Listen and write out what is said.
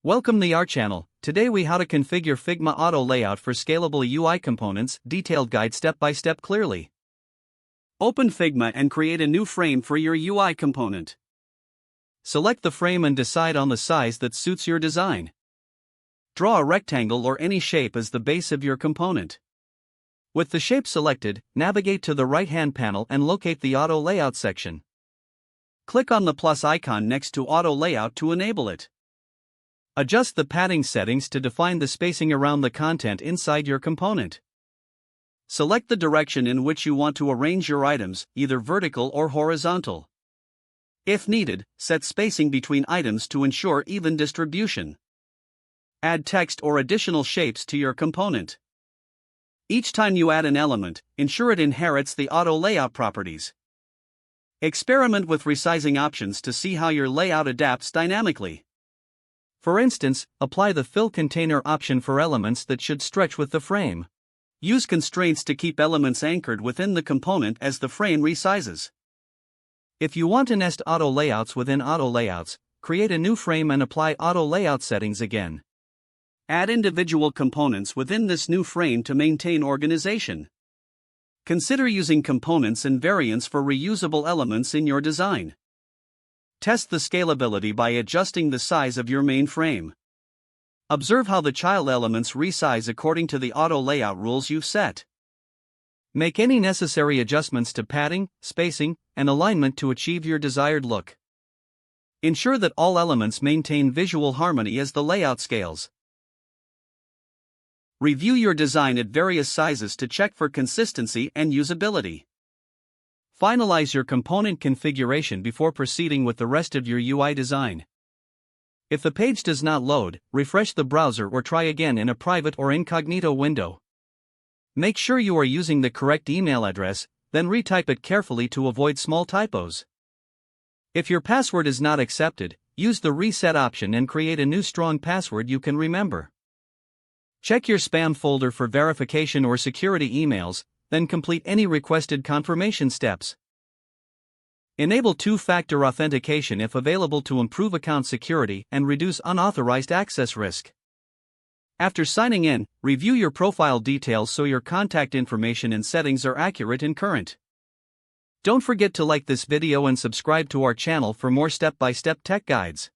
Welcome to our channel. Today we how to configure Figma auto layout for scalable UI components, detailed guide step by step clearly. Open Figma and create a new frame for your UI component. Select the frame and decide on the size that suits your design. Draw a rectangle or any shape as the base of your component. With the shape selected, navigate to the right-hand panel and locate the auto layout section. Click on the plus icon next to auto layout to enable it. Adjust the padding settings to define the spacing around the content inside your component. Select the direction in which you want to arrange your items, either vertical or horizontal. If needed, set spacing between items to ensure even distribution. Add text or additional shapes to your component. Each time you add an element, ensure it inherits the auto layout properties. Experiment with resizing options to see how your layout adapts dynamically. For instance, apply the fill container option for elements that should stretch with the frame. Use constraints to keep elements anchored within the component as the frame resizes. If you want to nest auto layouts within auto layouts, create a new frame and apply auto layout settings again. Add individual components within this new frame to maintain organization. Consider using components and variants for reusable elements in your design. Test the scalability by adjusting the size of your main frame. Observe how the child elements resize according to the auto layout rules you've set. Make any necessary adjustments to padding, spacing, and alignment to achieve your desired look. Ensure that all elements maintain visual harmony as the layout scales. Review your design at various sizes to check for consistency and usability. Finalize your component configuration before proceeding with the rest of your UI design. If the page does not load, refresh the browser or try again in a private or incognito window. Make sure you are using the correct email address, then retype it carefully to avoid small typos. If your password is not accepted, use the reset option and create a new strong password you can remember. Check your spam folder for verification or security emails, then complete any requested confirmation steps. Enable two-factor authentication if available to improve account security and reduce unauthorized access risk. After signing in, review your profile details so your contact information and settings are accurate and current. Don't forget to like this video and subscribe to our channel for more step-by-step tech guides.